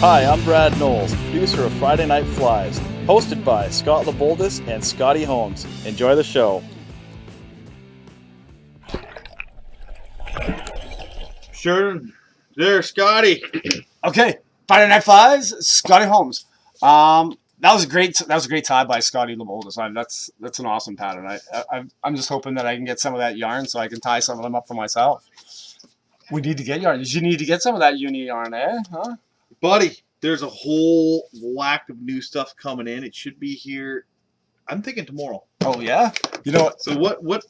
Hi, I'm Brad Knowles, producer of Friday Night Flies, hosted by Scott LeBoldis and Scotty Holmes. Enjoy the show. Sure. There, Scotty. Okay, Friday Night Flies, Scotty Holmes. That was a great tie by Scotty LeBoldis. That's an awesome pattern. I'm just hoping that I can get some of that yarn so I can tie some of them up for myself. We need to get yarn. You need to get some of that uni yarn, eh? Huh? Buddy, there's a whole whack of new stuff coming in. It should be here, I'm thinking tomorrow. Oh, yeah? You know what? So what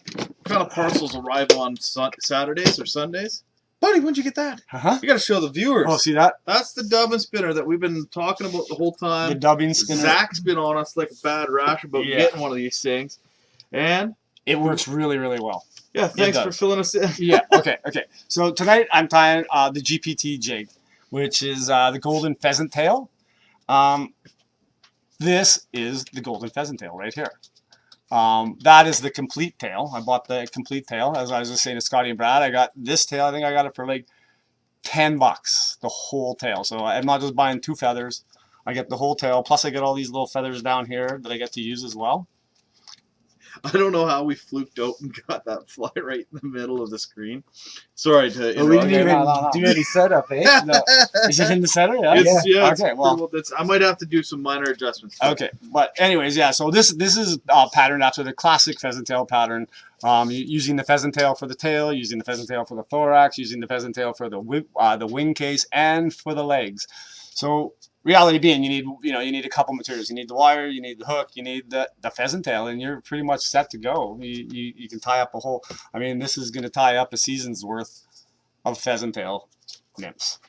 kind of parcels arrive on Saturdays or Sundays? Buddy, when'd you get that? Uh-huh. You got to show the viewers. Oh, see that? That's the dubbing spinner that we've been talking about the whole time. The dubbing spinner. Zach's been on us like a bad rash about getting one of these things. And it works really, really well. Yeah, thanks for filling us in. Yeah, okay. So tonight I'm tying the GPT jig, which is the golden pheasant tail. This is the golden pheasant tail right here. That is the complete tail. I bought the complete tail. As I was just saying to Scotty and Brad, I got this tail. I think I got it for like $10, the whole tail. So I'm not just buying 2 feathers. I get the whole tail. Plus I get all these little feathers down here that I get to use as well. I don't know how we fluked out and got that fly right in the middle of the screen. Sorry to interrupt. We didn't even do any setup, eh? No. Is it in the center? Yeah. Okay. Well, I might have to do some minor adjustments. Okay, but anyways, yeah. So this is patterned after the classic pheasant tail pattern, using the pheasant tail for the tail, using the pheasant tail for the thorax, using the pheasant tail for the wing case and for the legs. So reality being, you need a couple materials. You need the wire, you need the hook, you need the pheasant tail, and you're pretty much set to go. You can tie up a whole. I mean, this is going to tie up a season's worth of pheasant tail nymphs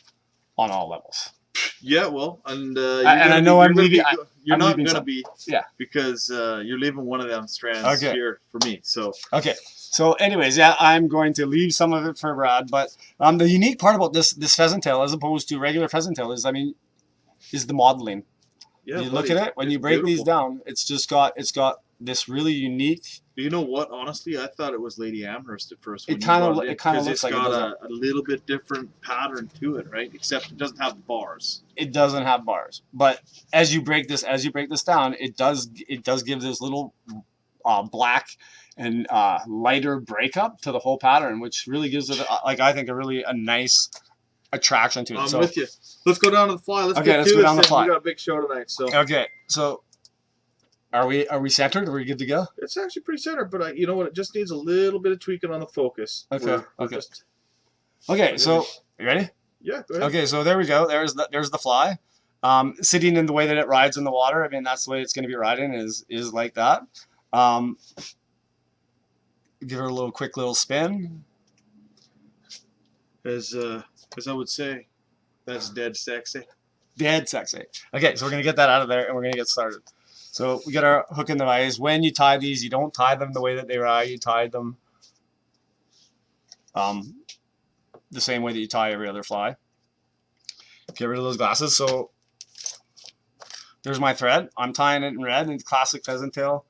on all levels. Yeah, well, and I know I'm leaving. You're not going to be, because you're leaving one of them strands here for me. So okay. So anyways, yeah, I'm going to leave some of it for Brad. But the unique part about this pheasant tail, as opposed to regular pheasant tail, is the modeling. Yeah, you look at it when you break these down. It's got this really unique. You know what? Honestly, I thought it was Lady Amherst at first. It kind of looks like it's got a little bit different pattern to it, right? Except it doesn't have bars. It doesn't have bars, but as you break this down, it does give this little black and lighter breakup to the whole pattern, which really gives it I think a nice attraction to it. I'm with you. Let's go down to the fly. Let's go down the fly. We got a big show tonight. So okay, so are we centered? Are we good to go? It's actually pretty centered, but you know what? It just needs a little bit of tweaking on the focus. Okay. Okay. So you ready? Yeah. Go ahead. Okay. So there we go. There's the fly, sitting in the way that it rides in the water. I mean, that's the way it's going to be riding. Is like that. Give her a quick little spin. As I would say, that's dead sexy. Dead sexy. Okay, so we're going to get that out of there, and we're going to get started. So we got our hook in the vise. When you tie these, you don't tie them the way that they ride. You tie them the same way that you tie every other fly. Get rid of those glasses. So there's my thread. I'm tying it in red, and classic pheasant tail.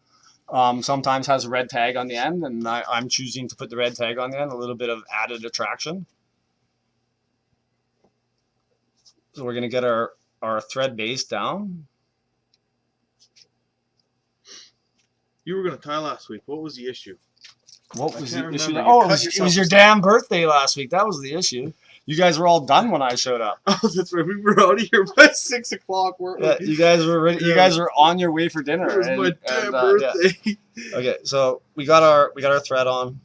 Sometimes has a red tag on the end, and I'm choosing to put the red tag on the end, a little bit of added attraction. So we're going to get our thread base down. You were going to tie last week. What was the issue? What was the issue? Oh, it was your damn birthday last week. That was the issue. You guys were all done when I showed up. Oh, that's right. We were out of here by 6 o'clock. Yeah, you guys were ready. You guys were on your way for dinner. It was my damn birthday. Yeah. Okay, so we got our thread on.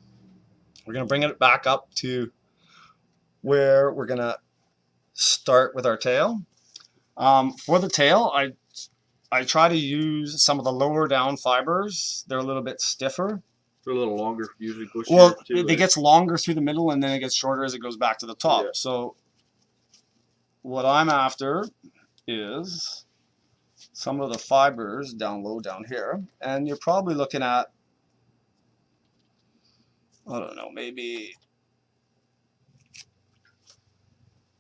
We're gonna bring it back up to where we're gonna start with our tail. For the tail, I try to use some of the lower down fibers. They're a little bit stiffer. They're a little longer, usually bushier. Well, it gets longer through the middle, and then it gets shorter as it goes back to the top. Yeah. So what I'm after is some of the fibers down low down here, and you're probably looking at, I don't know, maybe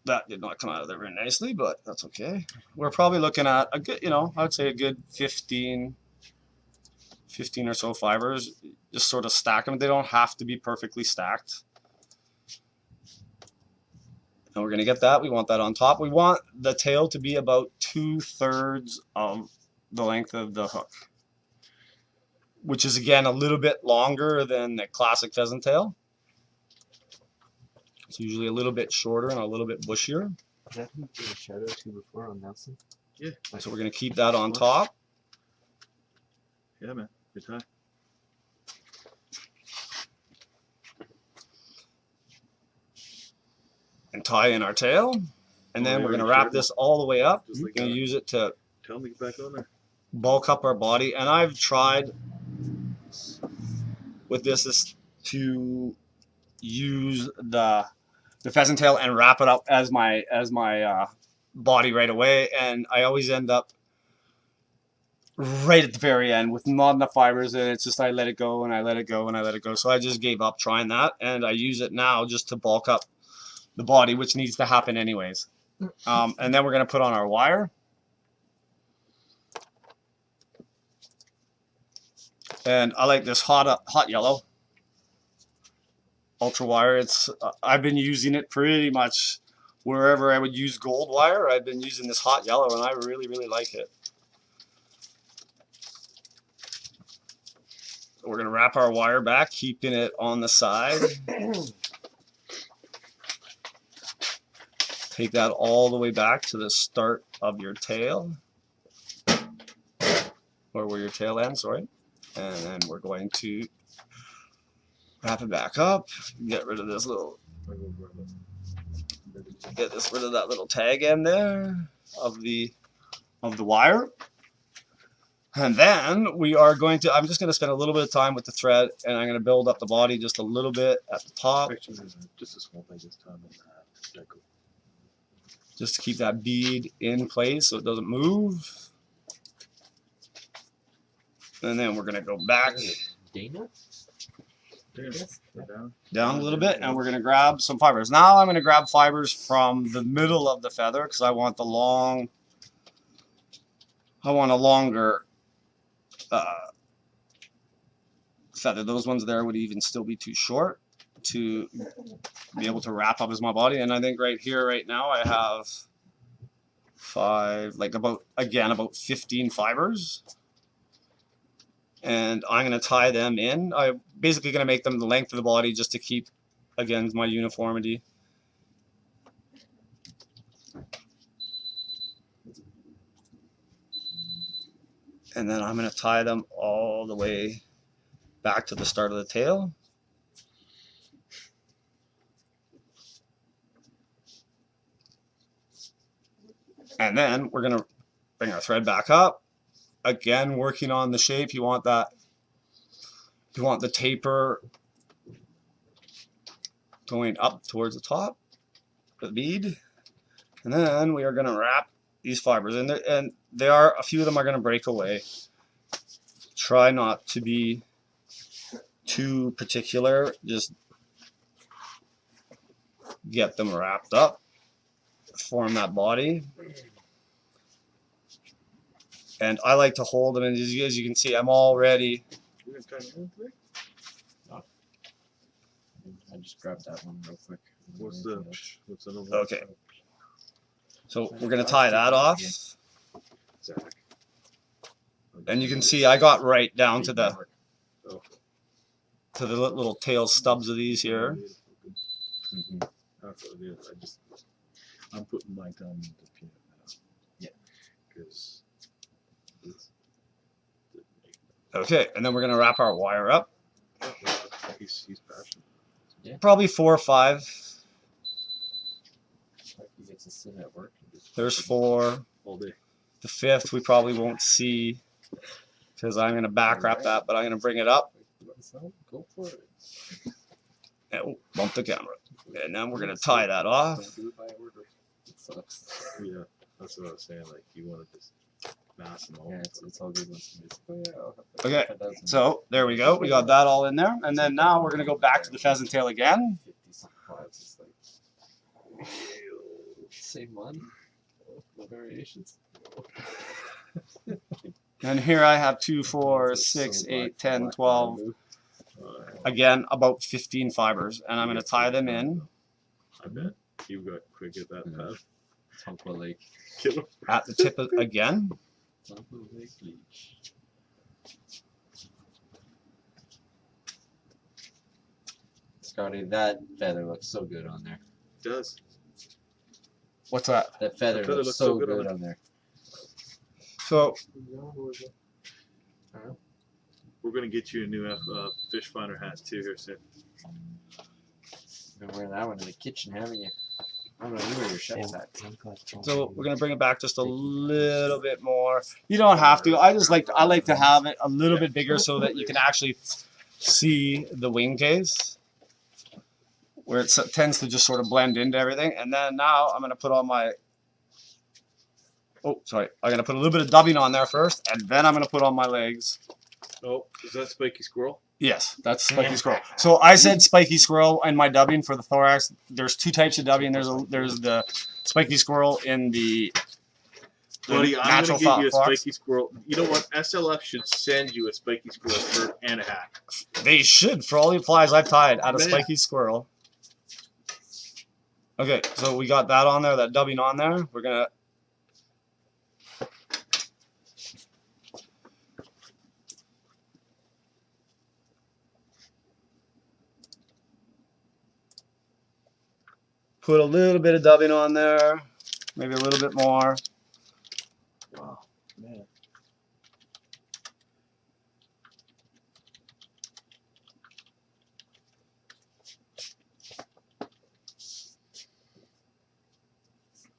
that did not come out of there very nicely, but that's okay. We're probably looking at a good, I'd say a good 15 or so fibers. Just sort of stack them. They don't have to be perfectly stacked. And we're going to get that. We want that on top. We want the tail to be about 2/3 of the length of the hook, which is again a little bit longer than the classic pheasant tail. It's usually a little bit shorter and a little bit bushier. Is that who you gave a shout out to before on Nelson? Yeah. So we're going to keep that on top. Yeah, man. Good time. And tie in our tail. And then we're going to wrap this all the way up. Just We're like going to that. use it to Tell me to get back on there. bulk up our body. And I've tried with this is to use the pheasant tail and wrap it up as my body right away, and I always end up right at the very end with not enough fibers, and it's just I let it go and I let it go and I let it go. So I just gave up trying that, and I use it now just to bulk up the body, which needs to happen anyways. And then we're going to put on our wire. And I like this hot yellow ultra wire. It's I've been using it pretty much wherever I would use gold wire. I've been using this hot yellow, and I really like it. We're going to wrap our wire back, keeping it on the side. Take that all the way back to the start of your tail, or where your tail ends, sorry. And then we're going to wrap it back up, get rid of this little, rid of that little tag end there of the wire. And then we are going to, I'm just going to spend a little bit of time with the thread, and I'm going to build up the body just a little bit at the top. Actually, just a small thing this time. Just to keep that bead in place so it doesn't move. And then we're going to go back Dana? down a little bit, and we're going to grab some fibers. Now I'm going to grab fibers from the middle of the feather because I want a longer feather. Those ones there would even still be too short to be able to wrap up as my body. And I think right here, right now, I have about 15 fibers. And I'm going to tie them in. I'm basically going to make them the length of the body just to keep, again, my uniformity. And then I'm going to tie them all the way back to the start of the tail. And then we're going to bring our thread back up. Again, working on the shape. You want the taper going up towards the top of the bead. And then we are going to wrap these fibers in there, and a few of them are going to break away. Try not to be too particular, just get them wrapped up, form that body. And I like to hold them, and as you can see, I'm already. I just grabbed that one real quick. What's the other one? Okay. So we're going to tie that off. And you can see I got right down to the little tail stubs of these here. That's what it is. I'm putting my tongue into peanut now. Yeah. Because Okay, and then we're going to wrap our wire up. he's passionate. Yeah. Probably 4 or 5. He gets to sit at work. There's 4. All day. The 5th we probably won't see because I'm going to back wrap that, but I'm going to bring it up. Go for it. And bump the camera. And then we're going to tie that off. Don't do it by order. It sucks. Yeah, that's what I was saying. Like you wanted this mass and all. Yeah, it's all good once you just. Oh, yeah, I'll have to Okay, put that in. so there we go. We got that all in there. And then now we're going to go back to the pheasant tail again. 50 supplies. It's like same one. No variations. And here I have 2, 4, 6, 8, 10, 12. Again, about 15 fibers. And I'm going to tie them in. I bet. You got quick at that pad. Tonka Lake. Kill him. At the tip again. Tonka Lake Beach. Scotty, that feather looks so good on there. It does. What's that? That feather, feather looks so good on there. So We're gonna get you a new fish finder hat too here soon. You've been wearing that one in the kitchen, haven't you? I don't know, you wear your chef's hat. So we're gonna bring it back just a little bit more. You don't have to. I like to have it a little bit bigger so that you can actually see the wing case, where it tends to just sort of blend into everything. And then now I'm gonna put on my. Oh, sorry. I'm gonna put a little bit of dubbing on there first, and then I'm gonna put on my legs. Oh, is that spiky squirrel? Yes, that's spiky squirrel. So I said spiky squirrel in my dubbing for the thorax. There's two types of dubbing. There's the spiky squirrel in the Buddy, I'm natural gonna give you a fox. spiky squirrel. You know what? SLF should send you a spiky squirrel shirt and a hat. They should, for all the flies I've tied out of Man. spiky squirrel. Okay, so we got that on there, that dubbing on there. We're gonna put a little bit of dubbing on there, maybe a little bit more. Wow, man.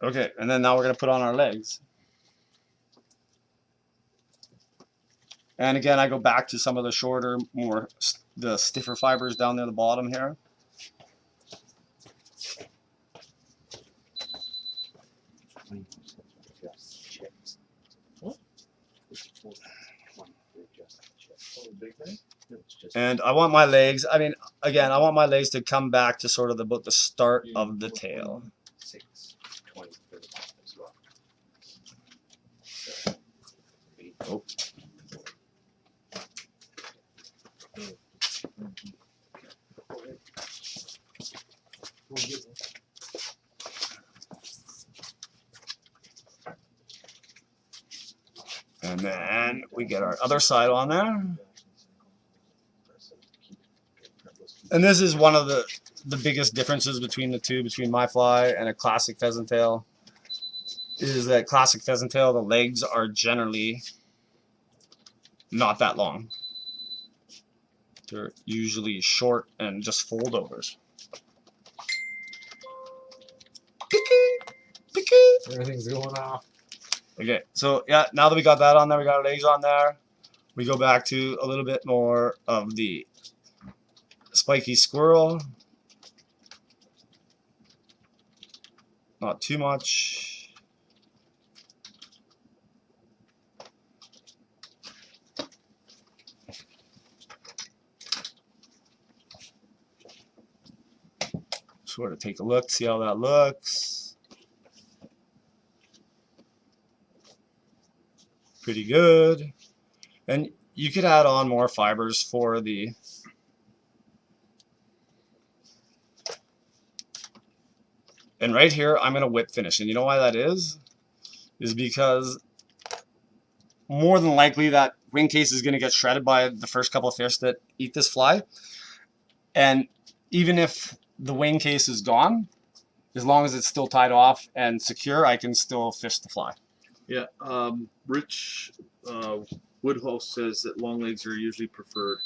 Okay, and then now we're gonna put on our legs. And again, I go back to some of the shorter, the stiffer fibers down near the bottom here. And I want my legs, I mean, again, I want my legs to come back to sort of about the start of the tail. 620 for the top as well. Oh. And then we get our other side on there. And this is one of the biggest differences between the two, between my fly and a classic pheasant tail, is that classic pheasant tail, the legs are generally not that long. They're usually short and just fold overs. Everything's going off. Okay, so yeah, now that we got that on there, we got our legs on there, we go back to a little bit more of the spiky squirrel. Not too much. Sort of take a look, see how that looks. Pretty good. And you could add on more fibers for the and right here I'm going to whip finish, and you know why that is because more than likely that wing case is going to get shredded by the first couple of fish that eat this fly, and even if the wing case is gone, as long as it's still tied off and secure, I can still fish the fly. Yeah, Rich Woodhull says that long legs are usually preferred.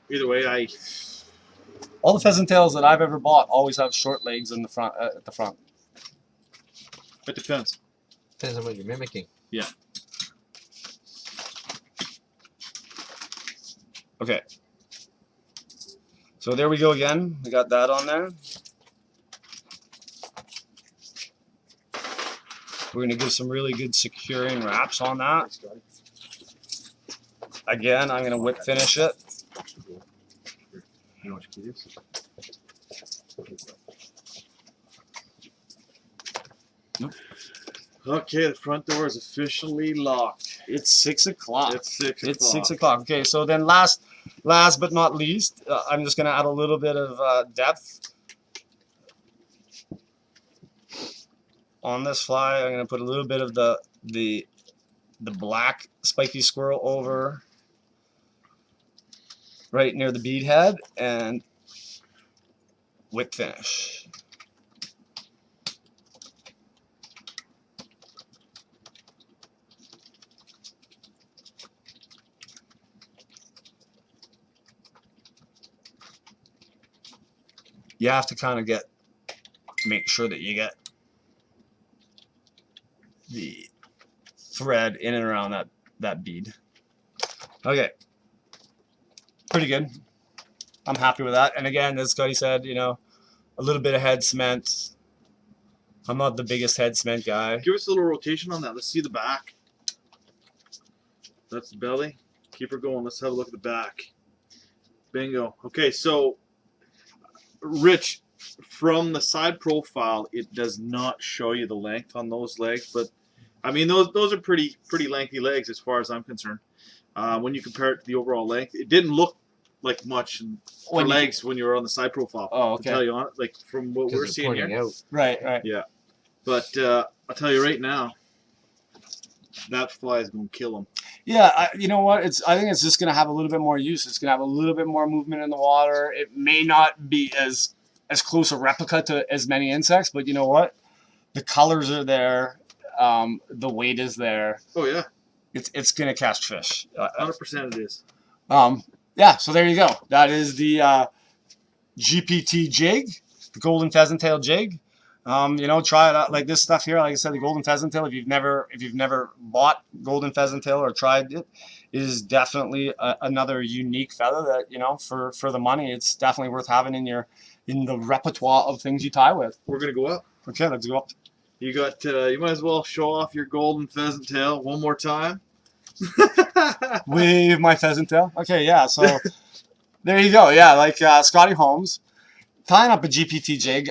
Either way, All the pheasant tails that I've ever bought always have short legs in the front. At the front. it depends. Depends on what you're mimicking. Yeah. Okay. So there we go again. We got that on there. We're going to give some really good securing wraps on that. Again, I'm going to whip finish it. You know what you is? Okay, the front door is officially locked. It's 6 o'clock. It's 6 o'clock. It's 6 o'clock. Okay, so then last but not least, I'm just going to add a little bit of depth on this fly, I'm gonna put a little bit of the black spiky squirrel over right near the bead head and whip finish. You have to kind of make sure that you get the thread in and around that bead. Okay, pretty good. I'm happy with that. And again, as Scotty said, you know, a little bit of head cement. I'm not the biggest head cement guy. Give us a little rotation on that. Let's see the back. That's the belly. Keep her going. Let's have a look at the back. Bingo. Okay, so Rich, from the side profile, it does not show you the length on those legs, but I mean those are pretty lengthy legs as far as I'm concerned. When you compare it to the overall length, it didn't look like much for legs when you were on the side profile. Oh, okay. To tell you on it, like from what we're seeing here. Out. Right. Yeah, but I'll tell you right now, that fly is going to kill him. Yeah, you know what? I think it's just going to have a little bit more use. It's going to have a little bit more movement in the water. It may not be as close a replica to as many insects, but you know what? The colors are there. The weight is there. Oh yeah, it's going to catch fish. 100% it is. Yeah. So there you go. That is the GPT jig, the golden pheasant tail jig. You know, try it out. Like this stuff here, like I said, the golden pheasant tail. If you've never bought golden pheasant tail or tried it, is definitely another unique feather that, you know, for the money, it's definitely worth having in the repertoire of things you tie with. We're gonna go up. Okay, let's go up. You got. You might as well show off your golden pheasant tail one more time. Wave my pheasant tail. Okay, yeah. So there you go. Yeah, like Scotty Holmes tying up a GPT jig.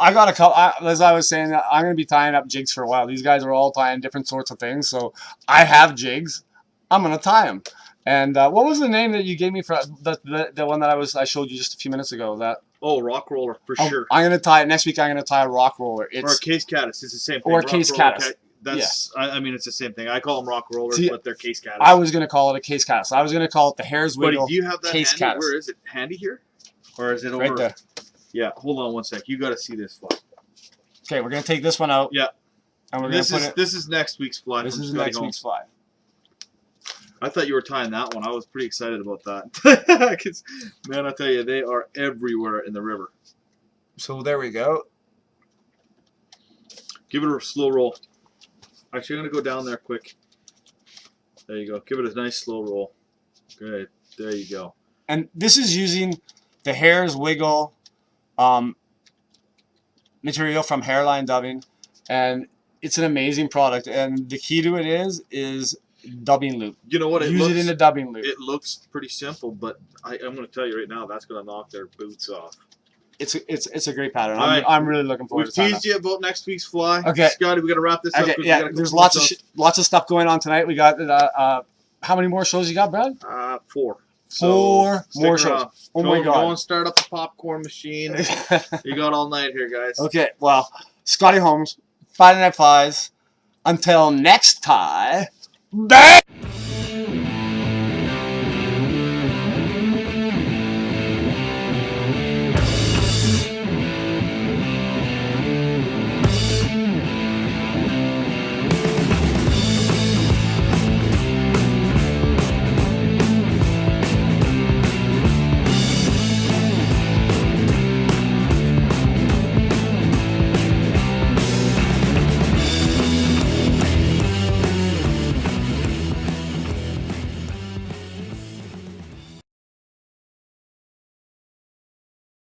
I got a couple, as I was saying, I'm going to be tying up jigs for a while. These guys are all tying different sorts of things, so I have jigs. I'm going to tie them. And what was the name that you gave me for the one that I showed you just a few minutes ago? Rock roller for sure. I'm going to tie it next week. I'm going to tie a rock roller. Or a case caddis. It's the same thing. Or a case caddis. That's. Yeah. I mean, it's the same thing. I call them rock rollers, but they're case caddis. I was going to call it a case caddis. I was going to call it the hare's wiggle. But do you have that case handy? caddis. Where is it? Handy here, or is it over? Right there. Yeah. Hold on one sec. You got to see this fly. Okay, we're going to take this one out. Yeah. And we're going to put it. This is next week's fly. This is next week's fly. I thought you were tying that one. I was pretty excited about that. 'Cause, man, I tell you, they are everywhere in the river. So there we go. Give it a slow roll. Actually, I'm going to go down there quick. There you go. Give it a nice slow roll. Good. There you go. And this is using the hare's wiggle material from Hairline Dubbing, and it's an amazing product. And the key to it is dubbing loop. You know what? Use it in a dubbing loop. It looks pretty simple, but I'm going to tell you right now, that's going to knock their boots off. It's a great pattern. Right. I'm really looking forward We've to it. teased you about next week's fly. Okay, Scotty, we got to wrap this up. Okay, yeah. There's lots of stuff going on tonight. We got how many more shows you got, Brad? 4. Four more shows. Around. Oh my God! Go and start up the popcorn machine. You got all night here, guys. Okay, well, Scotty Holmes, Friday Night Flies. Until next time, bang!